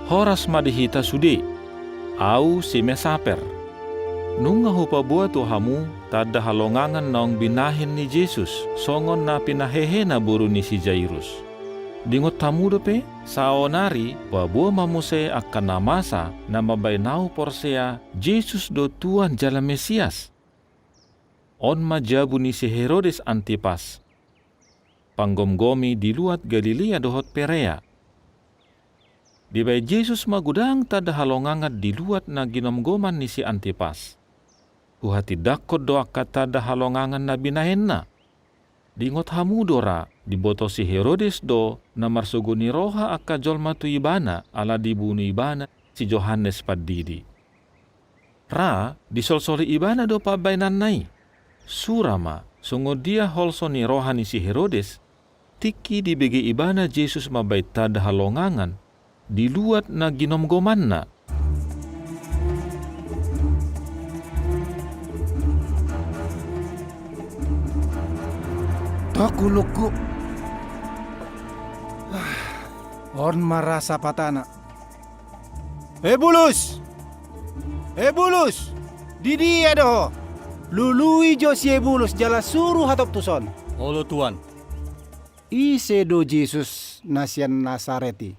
horas madihita sude, au si mesaper. Nunga hupa buat Tuhamu, tada halongangan naong binahin ni Jesus, songon na pinahehe na buru ni si Jairus. Dingot tamu dope, saonari, babua mamuse akan namasa na mabainau porsea Jesus do Tuan jala Mesias. On majabu ni si Herodes Antipas. Panggomgomi di luat Galilea dohot Perea. Di bay Jesus magudang tada halongangat di luat na ginomgoman ni si Antipas. Uhati dakot doa kata tada halongangan na binahenna. Dingot hamudora diboto si Herodes do na marsuguni roha akka jolma tu ibana ala dibunuh ibana si Johannes Paddidi. Ra disolsoli ibana do pabainan nai. Surama sungo dia holsoni roha ni si Herodes tiki dibegi ibana Jesus mabait tada halongangan diluat na ginomgoman na. Takuluku. On marasa patana. Bulus! Bulus! Didi adoh. Lului jo si Bulus jala suruh hatop tuson. Olo Tuan. Ise do Jesus nasian Nasareti.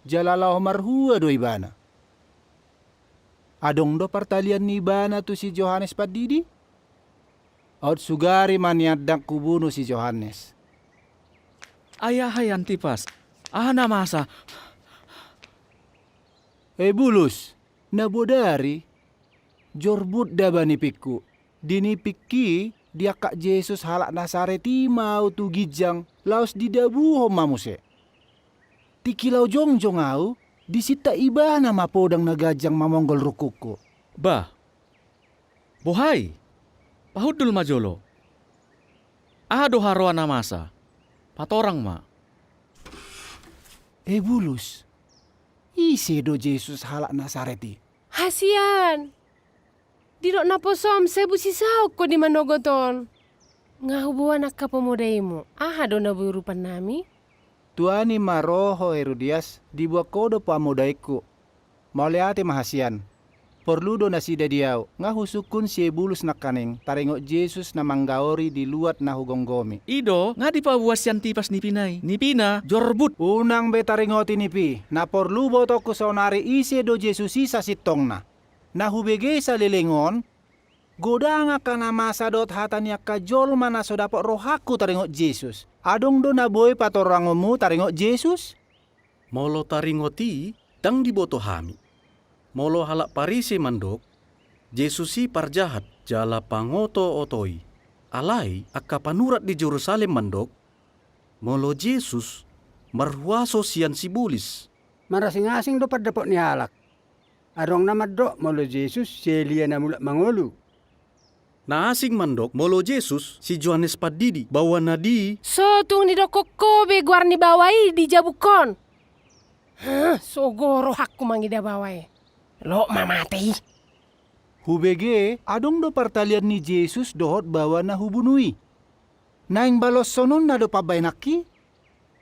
Jalalah marhua do ibana. Adong do partalian ni ibana tu si Johannes Paddidi. Out sugari maniadak kubunuh si Johannes. Ayah hai Antipas. Ana masa. Bulus, nabodari. Jorbut dabani pikku. Dini pikki dia kak Jesus halak Nasareti mau tu gijang. Laos didabu homamuse. Tikilau jongjong au, disita ibana mapodang nagajang mamonggol rukuku. Bah. Bohai. Pahudul majolo. Ado haroa namasa. Patorang ma. Bulus. Ise do Jesus halak Nasareti. Hasian. Didok naposom sebu sisau ko di manogoton. Ngahubuan akka pemudaimu. Do naburupan nami. Tuani maroho Herodias dibuat kodo pamudaiku. Mauleate mahasian. Perlu do nasida diau. Ngahusukun si Bulus nakaning. Taringok Jesus na manggaori di luat na hugonggomi. Ido, nga di pa buwas si Antipas ni Pinay. Ni Pina, jorbut. Unang betaringoti ni Pi. Na perlu boto ko sonari ise do Jesus isa sitong na. Nahubege sa lilingon. Goda nga ka na masadot hatanya ka jolma na so dapat rohaku taringok Jesus. Adong do na boy patorangomu taringok Jesus? Molo taringoti dang diboto hami. Molo halak parise mandok, Jesusi parjahat jala pangoto otoi. Alai akka panurat di Jerusalem mandok, molo Jesus marhuaso sian si Bulis. Marasing-asing do padapot ni halak. Arong namadro molo Jesus selia na mulak mangulu. Naasing mandok molo Jesus si Johannes Paddidi bawa nadi. So tung ni dokokobe guar ni bawai di jabukon. Sogoro hakku mangida bawai. Lo mamati. Hubege adong do partalian ni Jesus dohot bawa na hubunui. Naing balos sonon na do pabaynaki.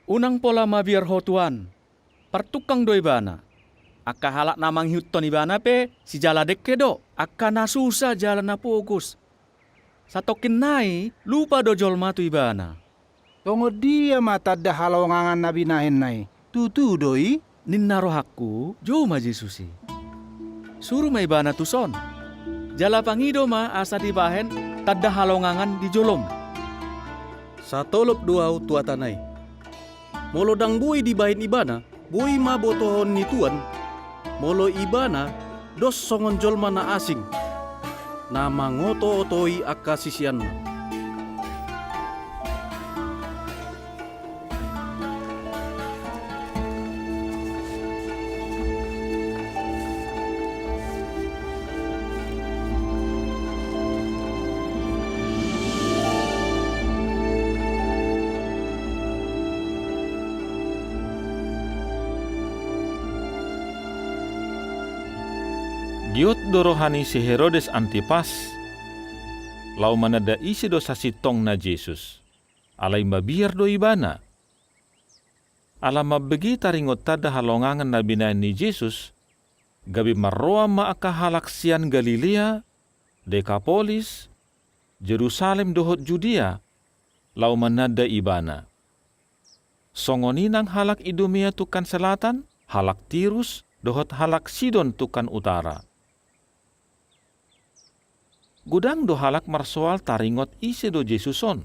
Unang pola mabiar ho Tuan. Partukang do ibana. Akka halak namang hiuton ibana pe si jala dekke do. Akka nasusa jala na pogus. Satokin nai lupa do jolma tu ibana. Tongo dia mata da halongangan na binahin nai. Tutu doi. Ninna rohakku jo ma Jesusi. Suruh ma ibana tuson. Jala pangido ma asa dibahen tadda halongangan di jolom. Satolop duau tua tanai. Molo dang bui dibahin ibana, bui ma botohon ni Tuan. Molo ibana dos songon jolma na asing. Nama ngoto otoi akka sisian. Giot dorohani si Herodes Antipas, lau manada isi dosa sitong na Jesus, alai mabiar do ibana. Ala mabegi taringot tada halongangan na binayan ni Jesus, gabi marroa maakahalaksian Galilea, Dekapolis, Jerusalem dohot Judea, lau manada ibana. Songoninang halak Idumea tukan selatan, halak Tirus, dohot halak Sidon tukan utara. Gudang do halak marsoal taringot ise do Jesuson,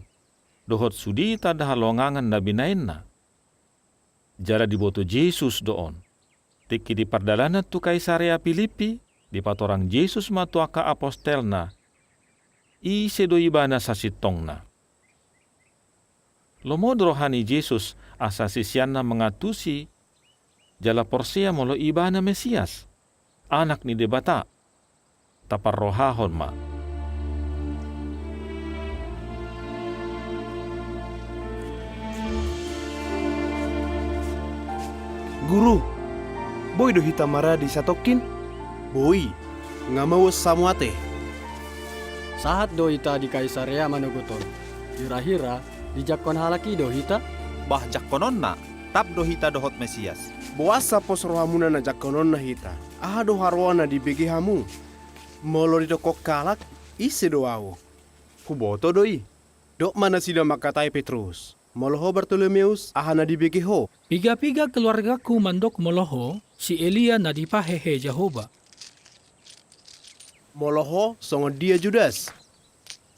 dohot sudi tada halongangan na binayan na. Jara diboto Jesus doon. Tiki di pardalana tu Kaisarea Filipi, di patorang Jesus matuaka apostelna, ise do ibana sa sitongna. Lomod rohani Jesus asa sisyanna mengatusi, jala porsia molo ibana Mesias, anak ni debata, tapar rohahon ma. Guru, boy do hita maradi satokin? Boy, nga mawas samuate. Sahat do ita di Kaisarea Manogoton. Hira-hira, dijakon halaki do hita. Bah jakonon na, tap do hita dohot Mesias. Buasa pos rohamuna na jakonon na hita. Aha do harwana di begi hamu. Molo di dokok kalak, ise do awo. Kuboto doi. Dok mana sida makatai Petrus. Moloho Bartolomeus, aha na di begi ho. Piga-piga keluargaku mandok moloho, si Elia na dipahehe Jehovah. Moloho songo dia Judas.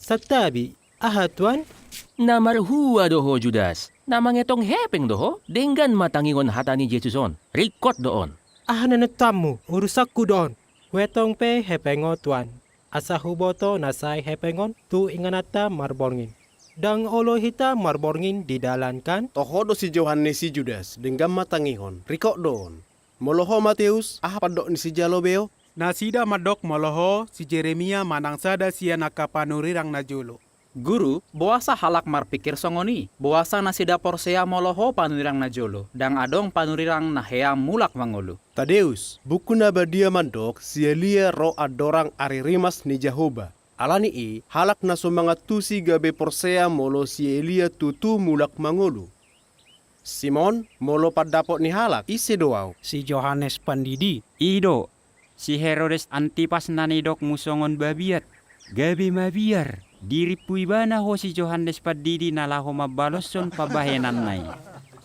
Saktabi, aha tuan? Namarhua doho Judas. Namangetong hepeng doho, denggan matangingon hata ni Jesuson. Rikot doon. Aha na nagtamu, urusakku doon. Wetong pe hepengo tuan. Asa huboto nasay hepengon, tu inganata marborngin. Dang olo hita marborngin didalankan. Toho do si Johannes si Judas, denggam matangihon. Rikok doon. Moloho Mateus, aha padok ni si Jalobeo. Nasida madok moloho si Jeremia manangsada siya nakapanurirang na julo. Guru, buasa halak marpikir songoni. Buasa nasida porsea moloho panurang na jolo. Dang adong panurirang na hea mulak mangolo. Tadeus, buku na badia mandok si Elia ro adorang aririmas ni Jehovah. Alani i, halak na sumangat tusi gabe porsea molo si Elia tutu mulak mangulu. Simon, molo padapot ni halak, ise doaw. Si Johannes Pandidi. Ido, si Herodes Antipas nanidok musongon babiat. Gabe mabiar, diri puibana ho si Johannes Pandidi nalaho mabaloson pabahenan nai.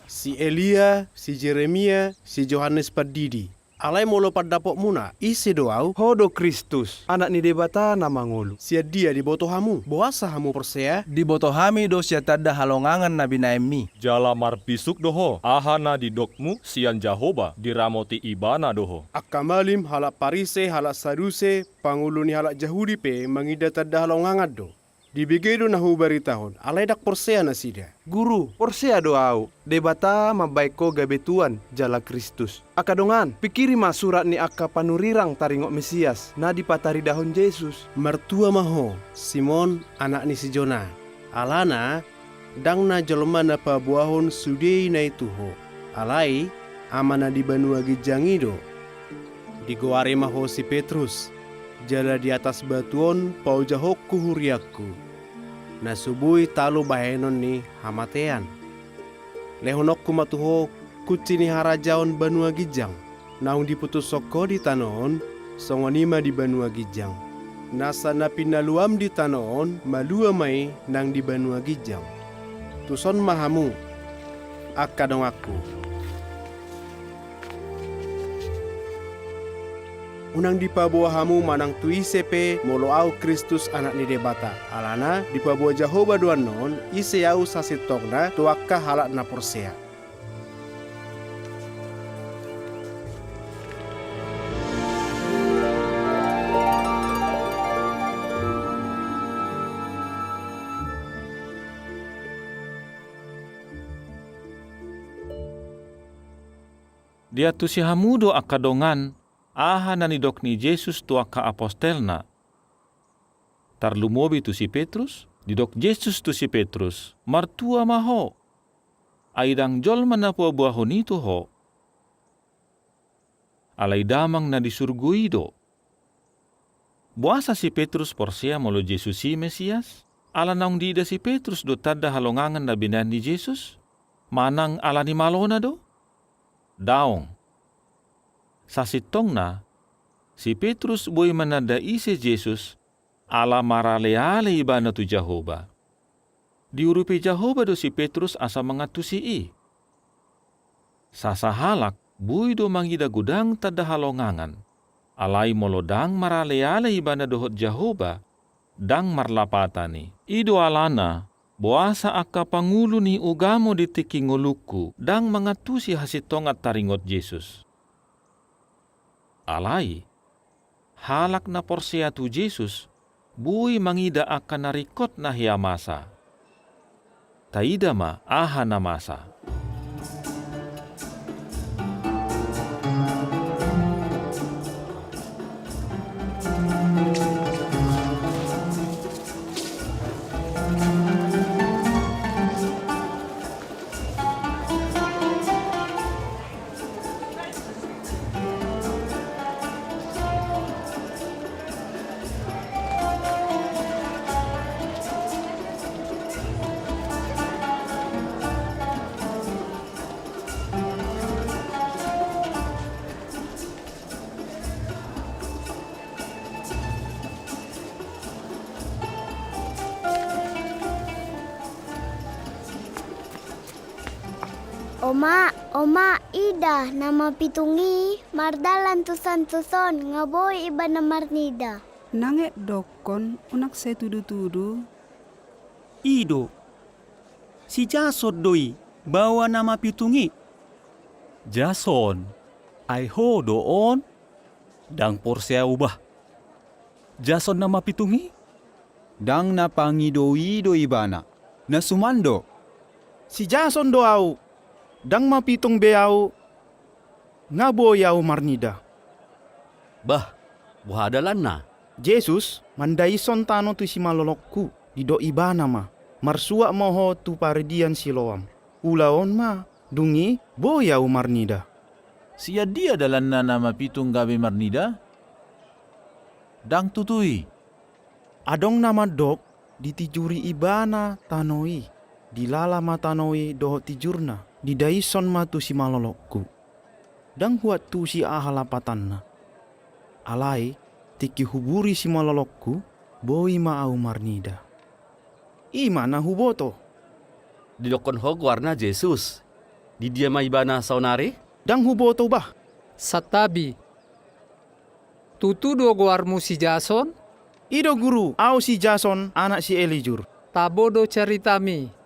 Si Elia, si Jeremia, si Johannes Pandidi. Alay molo padapok muna, ise doaw. Hodo Kristus, anak ni debata na mangulu. Sia dia di boto hamu, buasa hamu persea. Di boto hami do sia tada halongangan na binaemi. Jala marpisuk doho, ahana di dokmu sian Jahoba diramoti ibana doho. Akamalim halak Parise, halak Saduse, pangulu ni halak Jahudi pe mangida tada halongangan do. Di begitu nahu baritahon, alay dak persea na sida. Guru, porsea doau. Debata mabaiko gabetuan jala Kristus. Akadongan, pikiri ma surat ni aka panurirang taringok Mesias na dipatari dahon Yesus. Mertua maho, Simon anak ni si Jona. Alana, dang na jelma na pabuahon sudei na ituho. Alai, amana di banua gijangido. Di goare maho si Petrus. Jala di atas batuon pau jahokku huriakku. Na subui talu bahenon ni hamatean. Lehonokku matuho kucini harajaon banua gijang. Naung diputus soko di tanoon, songonima di banua gijang. Nasa na pinaluam di tanoon, malua mai nang di banua gijang. Tuson mahamu, akadong aku. Unang di pabuah hamu manang tuisepe molo au Kristus anak ni debata. Alana di pabuah Jehovah duan non ise au sasitokna tuakka halak na porsea. Dia tu si hamudo akadongan, aha nanidok ni Jesus tu aka apostelna. Tarlumobi tu si Petrus, didok Jesus tu si Petrus, martua maho. Aidang jol manapo buahon itu ho. Alay damang na disurgui do. Buasa si Petrus porsea molo Jesus si Mesias? Ala naung dida si Petrus do tada halongangan na binan ni Jesus? manang alani malona do? Daong. Sasitongna, si Petrus boy menadai si Jesus ala marale-ale ibana tu Jehoba. Diurupi Jehoba do si Petrus asa mengatusi i. Sasahalak boy do mangida gudang tada halongangan. Alai molodang marale-ale ibana dohot Jehoba dang marlapatani. Ido alana boasa akka pangulu ni ugamo di tiki nguluku dang mangatusi hasitongat taringot Jesus. Alai, halak na porsia tu Jesus, bui mangida akan narikot na hiamasa. Taida ma aha na masa. Oma, ida nama pitungi mardalan tusan ngaboy iba na marnida. Nanget dokon unak saya tudu-tudu. Ido, si Jason doi bawa nama pitungi. Jason, ay ho doon, dang porsea ubah. Jason nama pitungi? Dang napangido-ido ibana, nasumando. Si Jason doau, dang mapitong beau, ngaboyaw marnida. Bah, buhadalan na. Jesus, mandaison tano tu si malolokku, dido ibana ma, marsua moho tu paridian siloam. Ulaon ma, dungi, boyaw marnida. Sia dia dalan na nama pitung gabe marnida? Dang tutui. Adong nama dok, ditijuri ibana tanoi, dilala matanoi doho tijurna. Di daison ma tu si malolokku. Dang huat tu si ahalapatanna. Alai, tiki huburi si malolokku, boi ma au marnida. Imana huboto? Di dokon hog warna Jesus. Di dia ma ibana saunare? Dang huboto bah? Satabi. Tutu do guarmu si Jason? Ido guru, au si Jason anak si Elijur. Tabodo ceritami.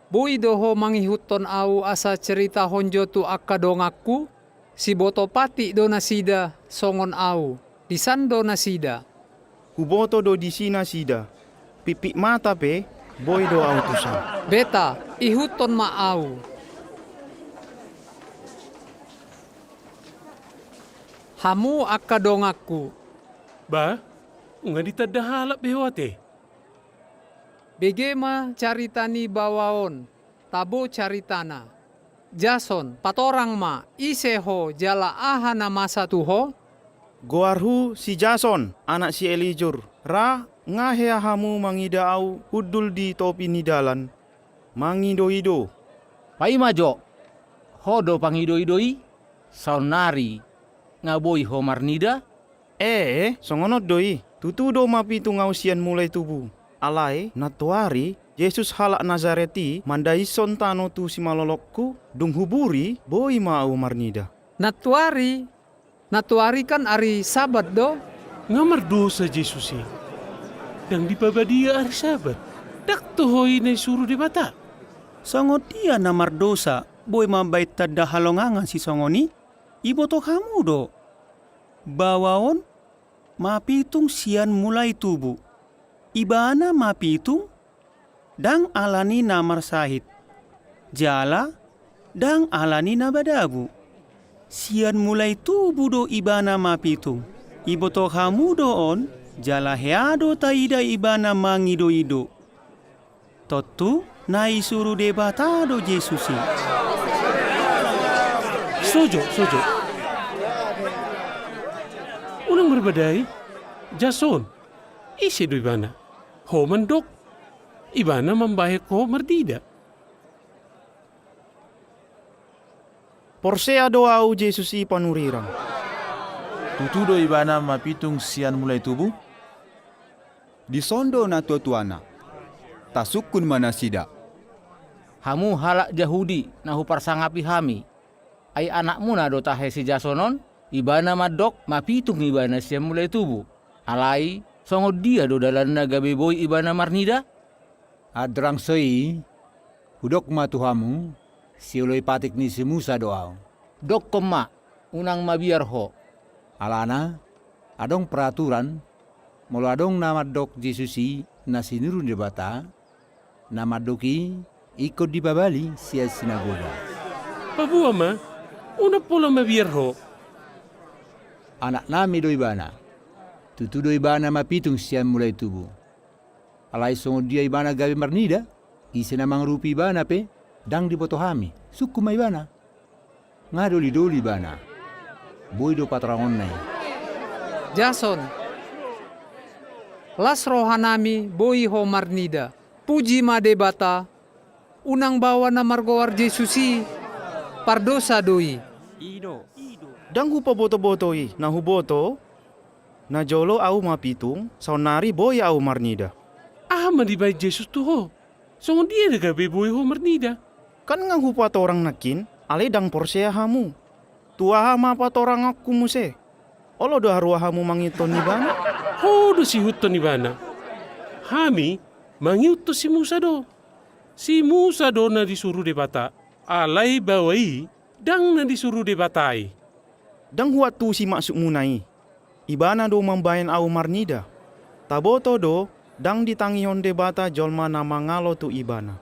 Bui doho mangihuton au asa cerita honjo tu akka dongakku, si boto pati do nasida songon au, disan do nasida. Huboto do disina sida, pipik mata pe, boy do au tusan. Beta, ihuton ma au. Hamu akka dongakku. Ba, unga ditadahalap behwate. Begema caritani bawaon, tabo caritana. Jason, patorang ma, iseho jala ahana masa tuho? Goarhu si Jason, anak si Elijur. Ra, ngahea hamu mangida au hudul di topi nidalan. Mangido-ido. Pai majo, hodo pangido-idoi, saunari, ngaboi ho marnida? Songonot doi, tutu do mapitu ngausian mulai tubuh. Alai, natuari, Yesus halak Nazareti, mandaison tano tu si malolokku, dung huburi, boi mau marnida. Natuari kan ari sabat do. Ngamar dosa Jesus e. Dang dipabadia ari sabat. Dak tohoi na suruh di bata. Songo dia namar dosa, boi mabait tada halongangan si songoni, iboto kamu do. Bawaon, mapitung sian mulai tubuh. Ibana mapitung, dang alani namar sahid. Jala, dang alani nabadabu. Sian mulai tubuh do ibana mapitung. Iboto kamu doon, jala heado taida ibana mangido-ido. Totu, naisuru debata do Jesusi. Sojo. Unang berbadai, Jason, isi do ibana. Ho mandok, ibana membahek ho merdida. Porsea doa au Jesus i panurirang. Tutu do ibana mapitung sian mulai tubuh? Di sondo na tuana. Tasukun mana sida. Hamu halak Yahudi nahu parsangapi hami. Ai anakmu na do tahe si Jasonon, ibana madok mapitung ibana sian mulai tubuh. Alai songo dia do dalan gabe boy ibana marnida? Adrang sei, hudok ma tuhamu, siuloi patik ni si Musa doau. Dok kema, unang mabiar ho. Alana, adong peraturan, molo adong nama dok Jesusi na sinurun di bata, nama doki ikut di babali sia sinagoga. Pabua ma, una pola mabiar ho. Anak nami do ibana, tutu do ibana mapitung sian mulai tubuh. Alai songo dia ibana gawe marnida, isi namang rupi ibana pe, dang di botohami, suku ma ibana. Ngadoli-doli ibana, boy do patrangon nai. Jason, las rohanami boy ho marnida, puji made bata, unang bawa na margowar Jesusi, pardosa doi. Dang hupa boto-botoi, na huboto, na jolo au mapitung, saunari boy au marnida. Madibay Jesus tu ho. Songon dia na gabi boy ho marnida. Kan nga hupa torang nakin, alay dang Porsea hamu. Tua hama pa torang aku muse. Olo do harua hamu mangiton ni bana? Ho do si huton ni bana. Hami mangiuto si Musa do. Si Musa do na disuruh de bata. Alay bawai dang na disuruh de batai. Dang huat tu si maksud munai. Ibana do mambayan au marnida. Taboto do dang ditangihon de bata jolma na mangalo tu ibana.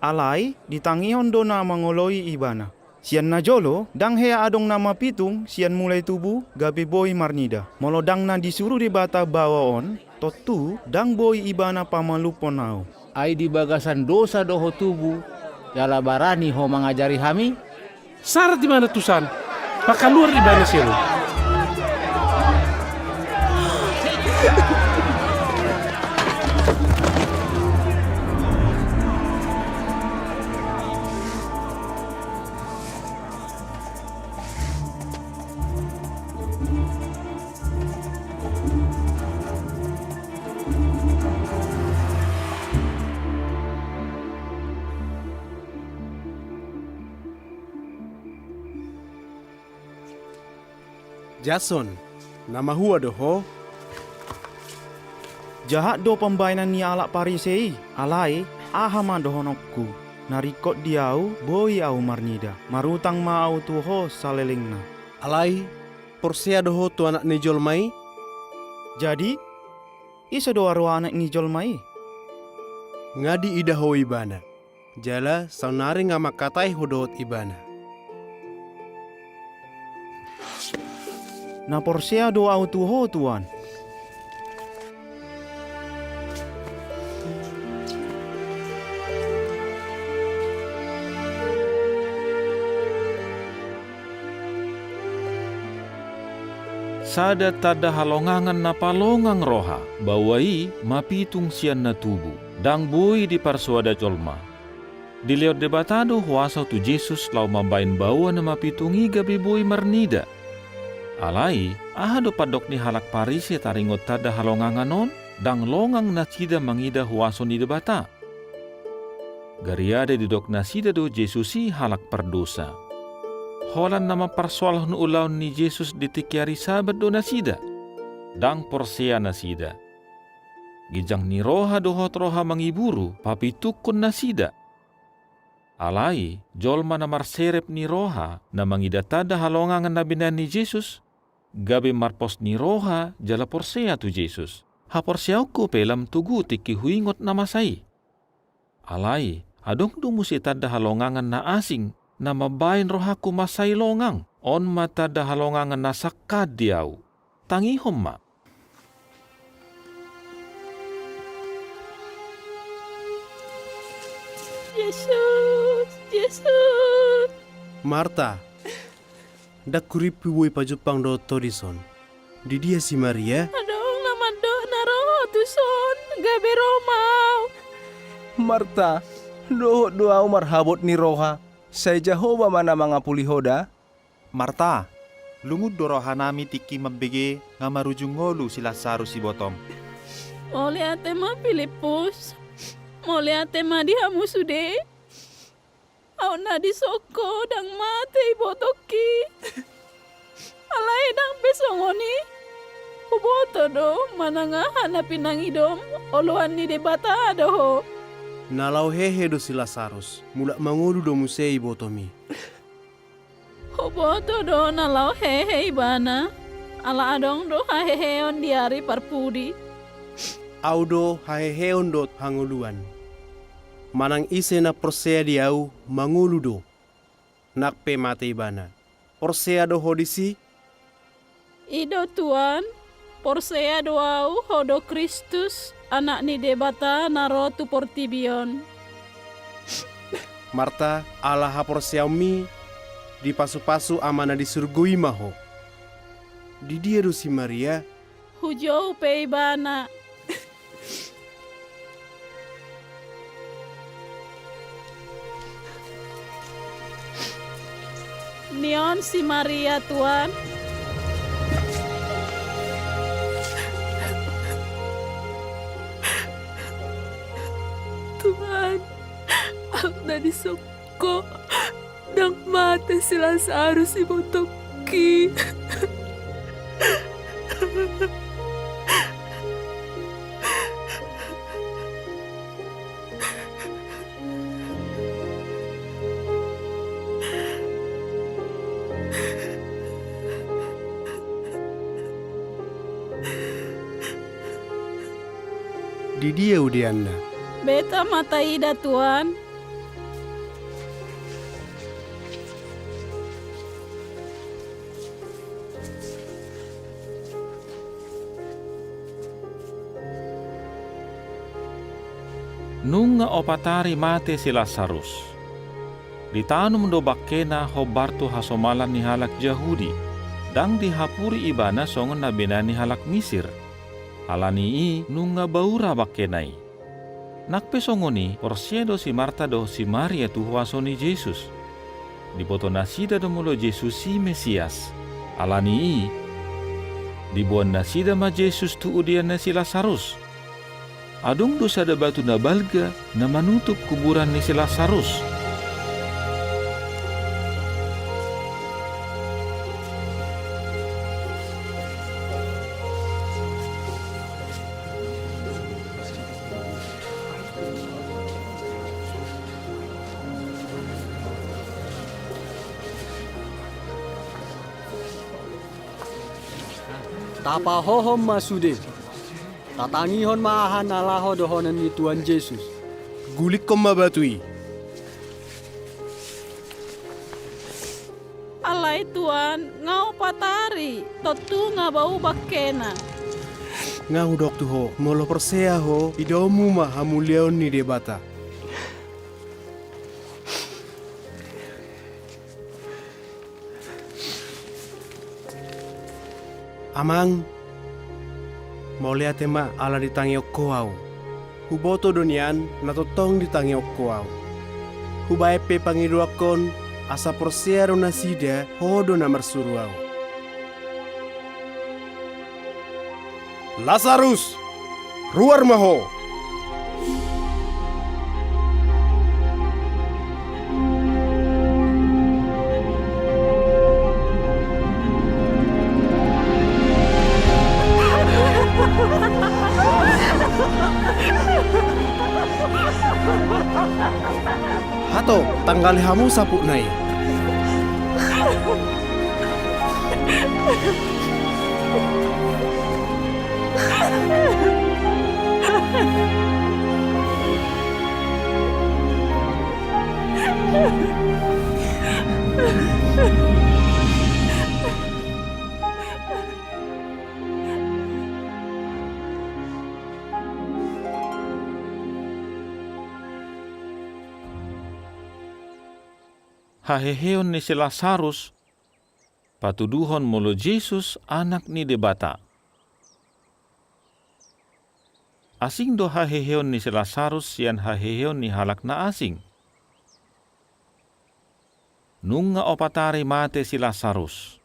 Alai ditangihon do na mangoloi ibana. Sian na jolo, dang hea adong nama pitung, sian mulai tubuh, gabi boy marnida. Molo dang na disuruh di bata bawaon, totu dang boy ibana pamalupon au. Ai di bagasan dosa doho tubuh, jala barani ho mengajari hami? Syarat di mana tusan? Pakaluar ibana sielo. Jason, nama hua doho. Jahat do pembainan ni alak Parisei, alai ahama dohonokku. Narikot diau boy au marnida, marutang ma au tuho salelingna. Alai, Porsea doho tu anak ni jolmai. Jadi, isa do arwa anak ni jolmai. Ngadi ida ho ibana. Jala saunari ngama katai hodot ibana. Na Porsea do au tuho tuan. Sada tada halongangan na palongang roha, bawai mapitung sian na tubu, dang bui di parsuada jolma. Diliot debatado huasa tu Jesus lau mabain bawa na mapitungi gabi bui marnida. Alai, ahado padok ni halak Parisi taringot tada halongangan non, dang longang na sida mangida huaso ni debata. Gariade di dok na sida do Jesusi halak perdosa. Holan nama parsoal nu ulaun ni Jesus ditikiari sabat do nasida. Dang Porsea nasida. Gijang ni roha dohot roha mangiburu papitukun nasida. Alai, jolma na marserep ni roha na mangidatada halongangan na binan ni Jesus. Gabi marpos ni roha jala Porsea tu Jesus. Ha Porsea ko pelam tugu tiki huingot na masai. Alai, adong dumusi tada halongangan na asing na mabain rohaku masai longang. On mata da halongangan na sakad diau. Tangihom ma. Yesus, Yesus. Marta, dak kuripi woi pajupang do torison. Di dia si Maria. Adong nama do naroho tu son, gabe romau. Marta, doho doa marhabot ni roha. Saya Jehovah mana mangapuli hoda? Marta, lungud dorohanami tiki mabege ngamarujung ngolu si Lazarus si botom. Mole ate ma Filipus. Mole ate ma dihamu sude. Au na disoko dang mate ibotoki. Alai dang besongoni. Uboto do mananga hanapin nang idom oloan ni debata doho. Nalau hehe do si Lazarus, mula mangulu do musei botomi. Uboto do nalau hehe ibana. Ala adong do haheheon diari parpudi. Audo haheheon do hanguluan. Manang ise na persea diau mangulu do. Nakpe mate ibana. Persea do hodisi. Ido tuan, porsea doau hodo Kristus, anak ni debata naro tu portibion. Marta ala haporsea mi di pasu-pasu amana di surgui maho. Di dia do si Maria. Hujau peibana. Nion si Maria tuan. Tuhan, ang nanisoko ng mata si Lazarus si Botoki. Di dia udianna. Beta mata ida tuan. Nunga opatari mate si Lazarus. Ditanum do bakkena hobartu hasomalan ni halak Jahudi. Dang dihapuri ibana songon nabena ni halak Misir. Alani i nunga baura bakkenai. Nakpe songoni porsiedo si Marta do si Maria tu wasoni Jesus. Diboto nasida do mulo Jesus si Mesias. Alani i dibuan nasida ma Jesus tu udian si Lazarus. Adong dosa da batu na balga na manutup kuburan ni si Lazarus. Tapa hohom masude. Tatangihon maahan alaho dohonan ni Tuhan Yesus. Gulik kom mabatui. Alai tuan, ngau patari, totu ngabau bakkena. Ngau dok tu ho, molo persea ho, idomu ma hamulion ni debata. Amang, mau lihat tema ala ditangiok koau. Huboto donian natotong ditangiok koau. Hubae pe pangiduakon asa porsiaro nasida hodo na marsuruau. Lazarus, ruar maho. Hato, tanggali hamu sapu nai. Haheheon ni si Lazarus, patuduhon molo Jesus anak ni debata. Asing do haheheon ni si Lazarus yan haheheon ni halak na asing. nunga opatari mate si Lazarus.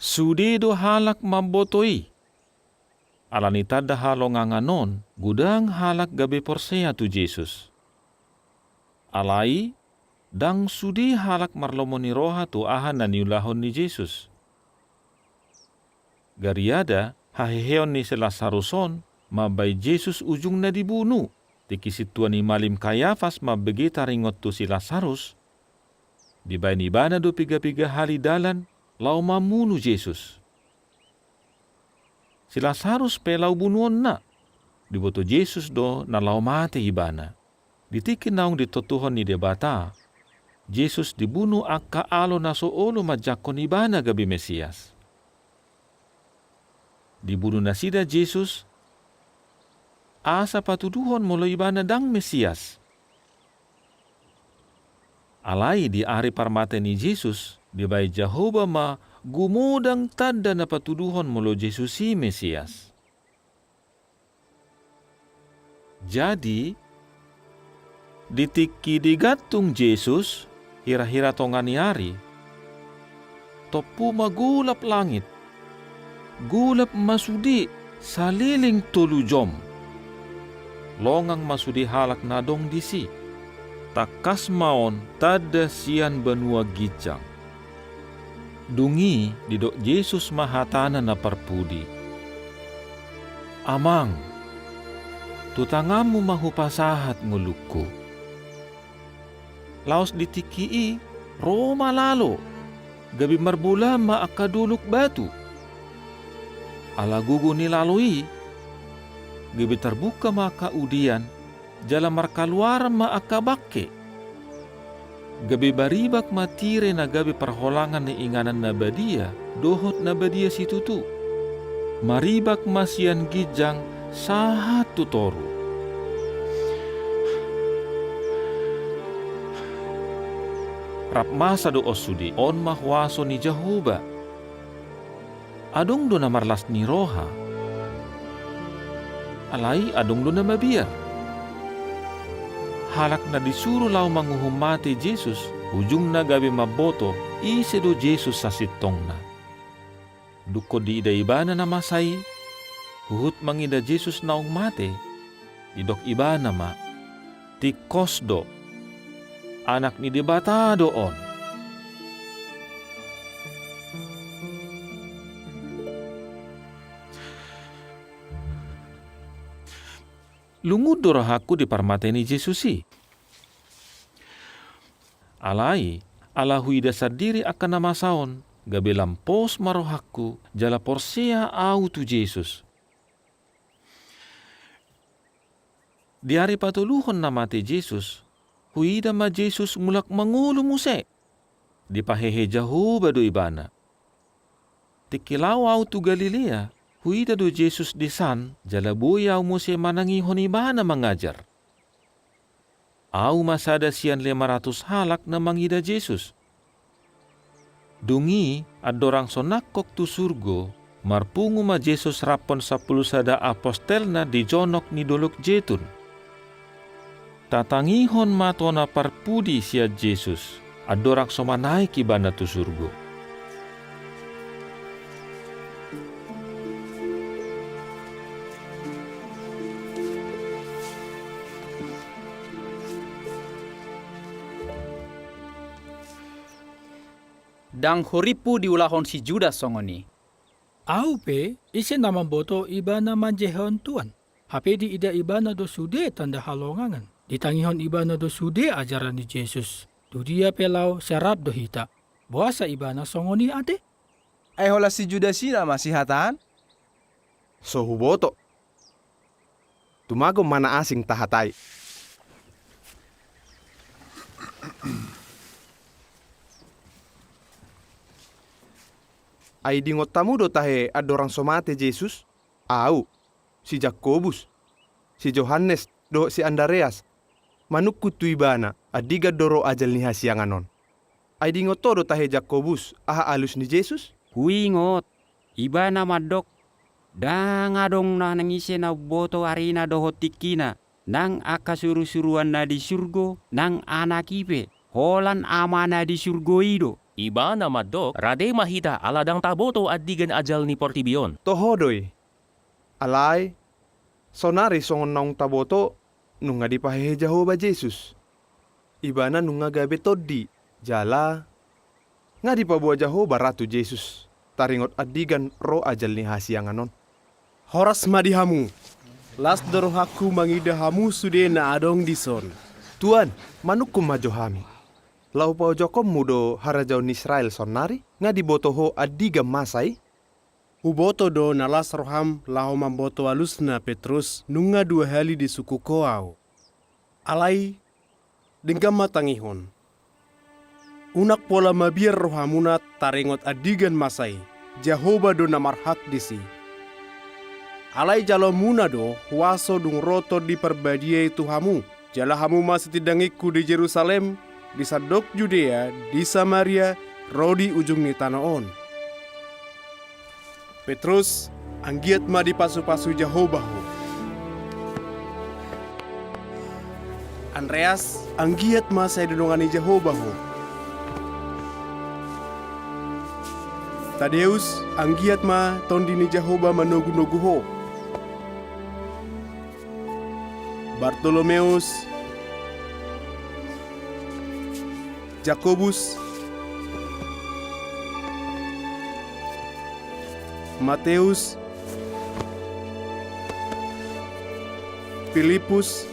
Sude do halak mabotoi. Alani tada halonganganon, gudang halak gabe porsea tu Jesus. Alai, dang sude halak marlomoni roha tu aha na niulahon ni Jesus. Gariada, haheheon ni si Lazaruson, mabay Jesus ujung na dibunuh. Tikisituan ni Malim Kayafas mabegita ringot tu si Lazarus. Dibay ni bana do piga-piga hali dalan, lau mamunu Jesus. Si Lazarus pelau bunuon na. Diboto Jesus do na lau mate ibana. Ditikin naong ditotuhon ni debata. Jesus dibunuh akka alo na soolo majakon ibana gabi Mesias. Dibunuh na sida Jesus, asa patuduhon molo ibana dang Mesias. Alai di ari parmate ni Jesus, di bay Jehovah ma gumodang tanda na patuduhon molo Jesus si Mesias. Jadi, ditiki digatung Jesus, hira-hira tongani ari, topu magulap langit, gulap masudi saliling tulujom. Longang masudi halak nadong disi. Takas maon tada sian benua gijang. Dungi didok Yesus mahatana na parpudi. Amang, tutangamu mahupasahat nguluku. Laos ditikii, Roma lalo, gabi marbula maakaduluk batu. Alagugu ni lalui, gabi terbuka maka udian, jala markaluar maakabakke. Gabi baribak matire na gabi perholangan ni inganan na badia, dohot na badia situtu. Maribak masian gijang sahat tutoru. Rap masa do osudi on mahwaso ni Jehovah. Adong do na marlas ni roha. Alai adong do na mabiar. Halak na disuruh lau manguhumati Jesus, ujung na gabi maboto, ise do Jesus sa sitong na. Duko di ida ibana na masay, huhut mangida Jesus naong mate, idok ibana ma, tikos do, anak ni debata doon. Lungud dorahaku di parmateni Jesusi. Alai, alahui dasar diri akan nama saon, gabe lampos marohaku, jala porsea au tu Jesus. Di hari patuluhon namate Jesus, huida ma Jesus mulak mangulu muse. Di pahehe Jehovah do ibana. Tikilaw au tu Galilea, huida do Jesus di san, jala buyaw mo siya manangihon iba na mangajar. Au masada siyan 500 halak na mangida Jesus. Dungi, at dorang sonakok tu surgo, marpungu ma Jesus rapon 10 sada apostel na di jonok ni dolok jetun. Tatangihon mato na parpudi siya Jesus, at dorang somanay kibana tu surgo. Dang horipu diulahon si Judas songoni. Au pe, isi nama boto ibana manjehon tuan. Hape di ida ibana do sude tanda halongangan. Ditangihon ibana do sude ajaran di Jesus. Dudia pelau serap do hita. Buasa ibana songoni ate. Ay hola si Judas ina masih hatan? So huboto. Tumago mana asing tahatai. Ay dingot tamu do tahe adorang somate Jesus, au, si Jakobus, si Johannes do si Andreas, manuk kutu ibana, adiga doro ajal ni hasianganon. Ay dingot to do tahe Jakobus, aha alus ni Jesus? Huingot, ibana madok, dang adong na nangise na boto arina do hotikina, nang akasuru-suruan na di surgo, nang anak ipe, holan amana di surgo ido. Iba na madok, rade mahita aladang taboto adigan ajal ni Portibion. Tohodoy. Alay, sonari songon naong taboto, nung nga di pahehe Jehova Jesus. Iba na nung nga gabi toddi, jala. Nga di pa buwa Jehova ratu Jesus. Taringot adigan ro ajal ni hasianganon. Horas madihamu. Las dorohaku mangidahamu sude na adong dison. Tuan, manukum majohami. Lau pau jokom mudo harajaun Israel sonari, nga dibotoho adiga masai. Uboto do nalas roham laho mamboto alusna Petrus nunga 2 hali di suku koau. Alai, denggam matangihon. Unak pola mabiar rohamuna taringot adigan masai, Jehova do namarhak disi. Alai jalo muna do, waso dung roto di perbadiai Tuhamu. Jala hamu masih tidangiku di Yerusalem, di Sadok Judea, di Samaria, rodi ujung ni tanah on. Petrus, anggiat ma di pasu-pasu Jehova ho. Andreas, anggiat ma saya dudungani Jehova ho. Tadeus, anggiat ma tondini Jehova manogu-nogu ho. Bartolomeus, Jakobus, Mateus, Filipus,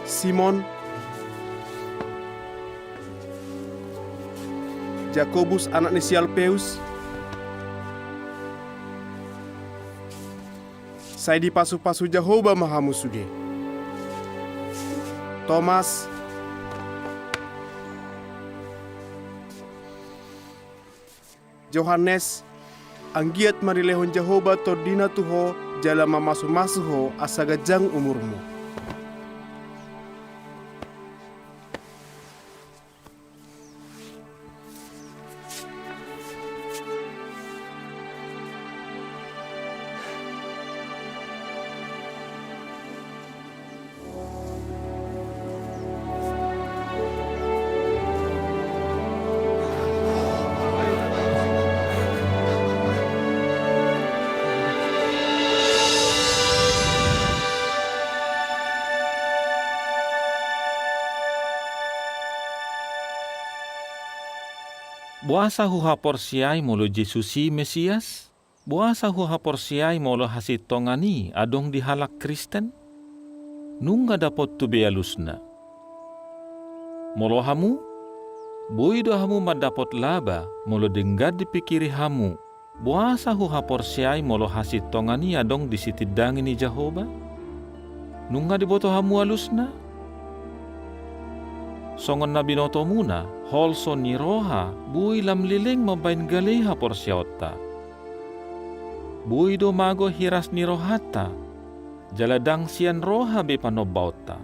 Simon, Jakobus anak ni Alpeus, saya di pasu-pasu Jehova Maha Musude. Thomas, Johannes, anggiat marilehon Jehova tordina tuho jala mamasu-masu ho asagajang umurmu. Buasa huha porsiai molo Jesusi Mesias? Buasa huha porsiai molo hasit tongani adong dihalak Kristen? Nungga dapot tu bealusna. Molo hamu? Boido hamu madapot laba molo denggad dipikiri hamu. Buasa huha porsiai molo hasit tongani adong disitidangi ni Jehova? Nungga diboto hamu alusna? Songon na binoto muna, holson ni roha, bui lam liling mabain galeha porsiota. Bui do mago hiras ni rohata, jaladang sian roha be panobauta.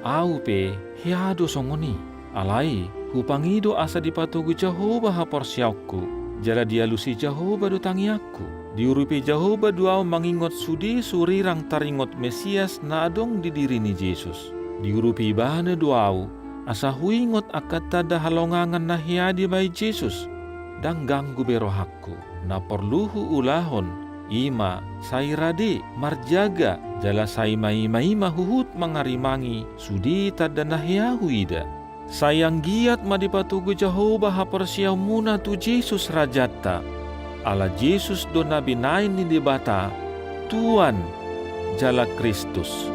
Au pe hiado songoni, alai hupangido asa dipatugu Jehova ha porsiauku, jala dialusi Jehova do tangiaku. Diurupi Jehova duau mangingot sudi surirang taringot Mesias na adong di diri ni Jesus. Diurupi bahana duau, asa huingot akat tada halongangan na hiadi bai Jesus, dang ganggu berohaku, na perluhu ulahon, ima, sairade, marjaga, jala sai mai mahuhut mangarimangi, sudi tada na hiahu ida. Sayang giat madipatugu Jehova hapersiau muna tu Jesus rajata, ala Jesus do nabi nain ni dibata, Tuan, jala Kristus.